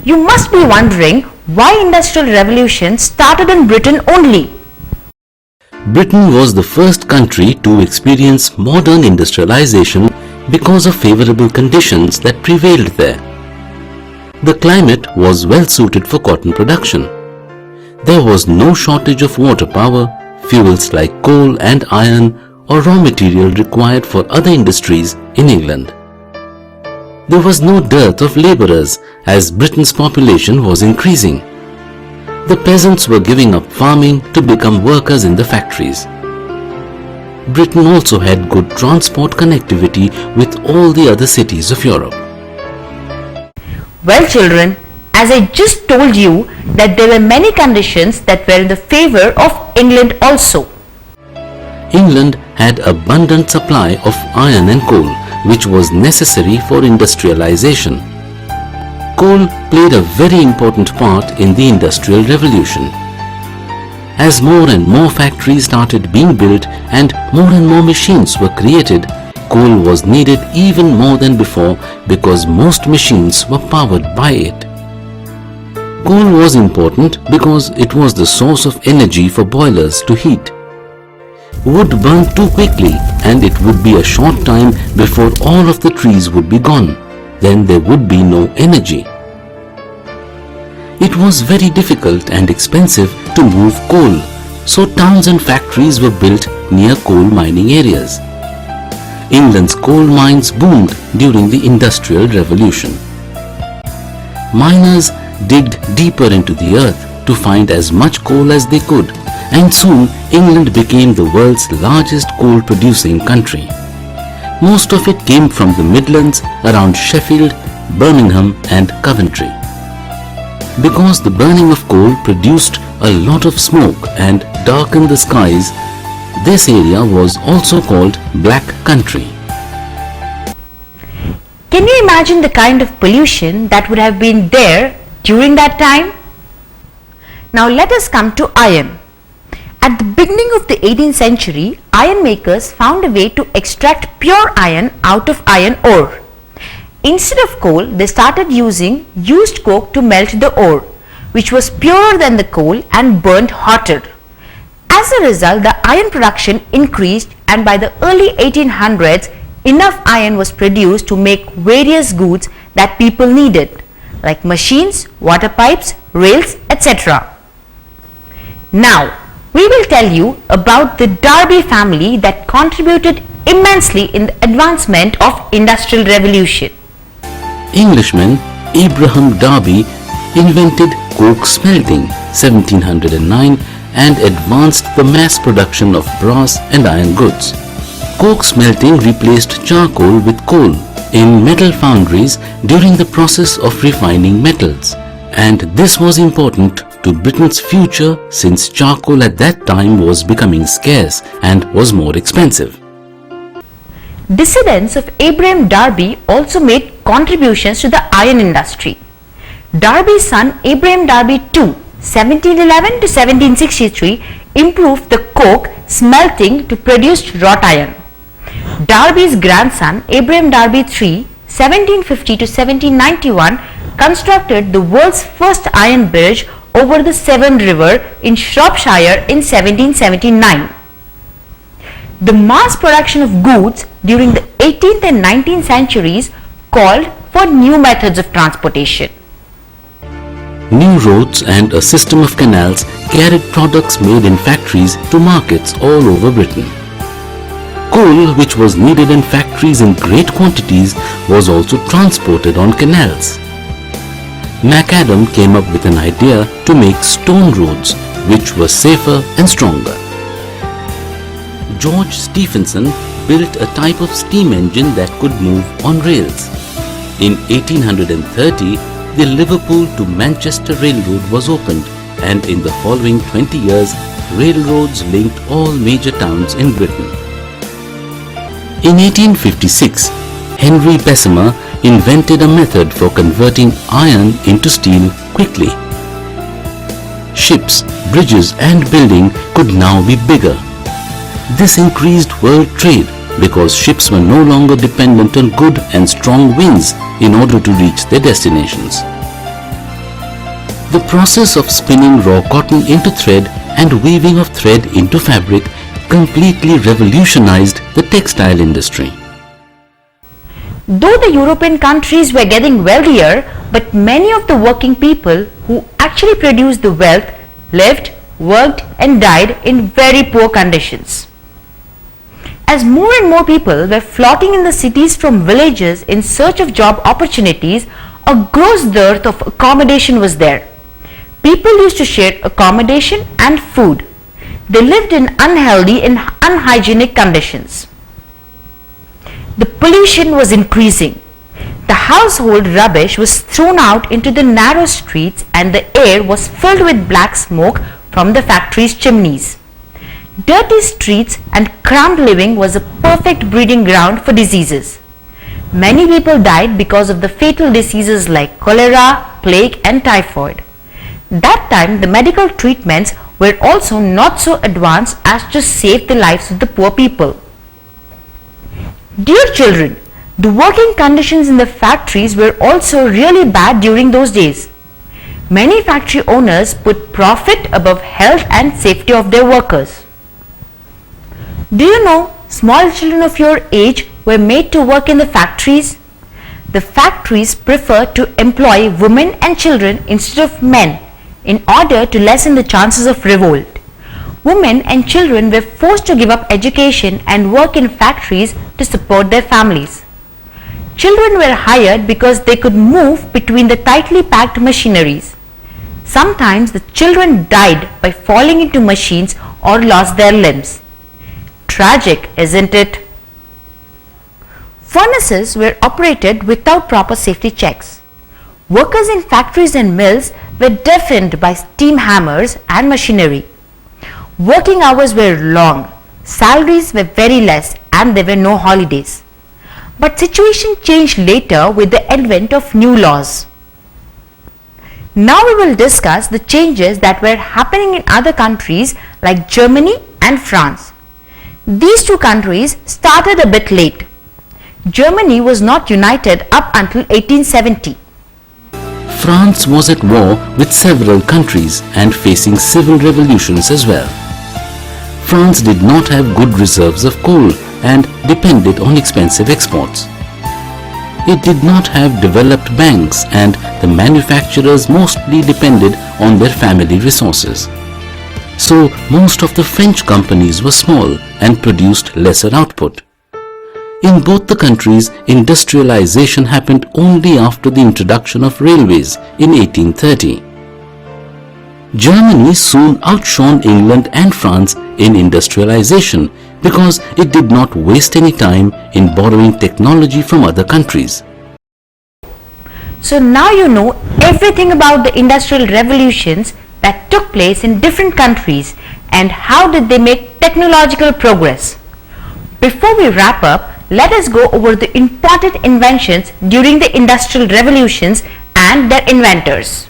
You must be wondering why Industrial Revolution started in Britain only. Britain was the first country to experience modern industrialization because of favorable conditions that prevailed there. The climate was well suited for cotton production. There was no shortage of water power, fuels like coal and iron, or raw material required for other industries in England. There was no dearth of labourers as Britain's population was increasing. The peasants were giving up farming to become workers in the factories. Britain also had good transport connectivity with all the other cities of Europe. Well children, as I just told you that there were many conditions that were in the favour of England also. England had abundant supply of iron and coal, which was necessary for industrialization. Coal played a very important part in the Industrial Revolution. As more and more factories started being built and more machines were created, coal was needed even more than before because most machines were powered by it. Coal was important because it was the source of energy for boilers to heat. Wood burned too quickly and it would be a short time before all of the trees would be gone. Then there would be no energy. It was very difficult and expensive to move coal, so towns and factories were built near coal mining areas. England's coal mines boomed during the Industrial Revolution. Miners digged deeper into the earth to find as much coal as they could, and soon England became the world's largest coal-producing country. Most of it came from the Midlands around Sheffield, Birmingham and Coventry. Because the burning of coal produced a lot of smoke and darkened the skies, this area was also called Black Country. Can you imagine the kind of pollution that would have been there during that time? Now let us come to iron. At the beginning of the 18th century, iron makers found a way to extract pure iron out of iron ore. Instead of coal, they started using used coke to melt the ore, which was purer than the coal and burnt hotter. As a result, the iron production increased, and by the early 1800s, enough iron was produced to make various goods that people needed, like machines, water pipes, rails, etc. Now, we will tell you about the Darby family that contributed immensely in the advancement of Industrial Revolution. Englishman Abraham Darby invented coke smelting 1709 and advanced the mass production of brass and iron goods. Coke smelting replaced charcoal with coal in metal foundries during the process of refining metals, and this was important to Britain's future since charcoal at that time was becoming scarce and was more expensive. Descendants of Abraham Darby also made contributions to the iron industry. Darby's son Abraham Darby II, 1711 to 1763, improved the coke smelting to produce wrought iron. Darby's grandson Abraham Darby III, 1750 to 1791, constructed the world's first iron bridge over the Severn River in Shropshire in 1779. The mass production of goods during the 18th and 19th centuries called for new methods of transportation. New roads and a system of canals carried products made in factories to markets all over Britain. Coal, which was needed in factories in great quantities, was also transported on canals. MacAdam came up with an idea to make stone roads, which were safer and stronger. George Stephenson built a type of steam engine that could move on rails. In 1830, the Liverpool to Manchester Railroad was opened, and in the following 20 years, railroads linked all major towns in Britain. In 1856, Henry Bessemer invented a method for converting iron into steel quickly. ships, bridges and building could now be bigger. This increased world trade because ships were no longer dependent on good and strong winds in order to reach their destinations. The process of spinning raw cotton into thread and weaving of thread into fabric completely revolutionized the textile industry. Though the European countries were getting wealthier, but many of the working people who actually produced the wealth lived, worked and died in very poor conditions. As more and more people were flocking in the cities from villages in search of job opportunities, a gross dearth of accommodation was there. People used to share accommodation and food. They lived in unhealthy and unhygienic conditions. The pollution was increasing. The household rubbish was thrown out into the narrow streets and the air was filled with black smoke from the factories' chimneys. Dirty streets and cramped living was a perfect breeding ground for diseases. Many people died because of the fatal diseases like cholera, plague and typhoid. That time the medical treatments were also not so advanced as to save the lives of the poor people. Dear children, the working conditions in the factories were also really bad during those days. Many factory owners put profit above health and safety of their workers. Do you know small children of your age were made to work in the factories? The factories prefer to employ women and children instead of men in order to lessen the chances of revolt. Women and children were forced to give up education and work in factories to support their families. Children were hired because they could move between the tightly packed machineries. Sometimes the children died by falling into machines or lost their limbs. Tragic, isn't it? Furnaces were operated without proper safety checks. Workers in factories and mills were deafened by steam hammers and machinery. Working hours were long, salaries were very less and there were no holidays. But situation changed later with the advent of new laws. Now we will discuss the changes that were happening in other countries like Germany and France. These two countries started a bit late. Germany was not united up until 1870. France was at war with several countries and facing civil revolutions as well. France did not have good reserves of coal and depended on expensive exports. It did not have developed banks and the manufacturers mostly depended on their family resources. So most of the French companies were small and produced lesser output. In both the countries, industrialization happened only after the introduction of railways in 1830. Germany soon outshone England and France in industrialization because it did not waste any time in borrowing technology from other countries. So now you know everything about the industrial revolutions that took place in different countries and how did they make technological progress. Before we wrap up, let us go over the important inventions during the industrial revolutions and their inventors.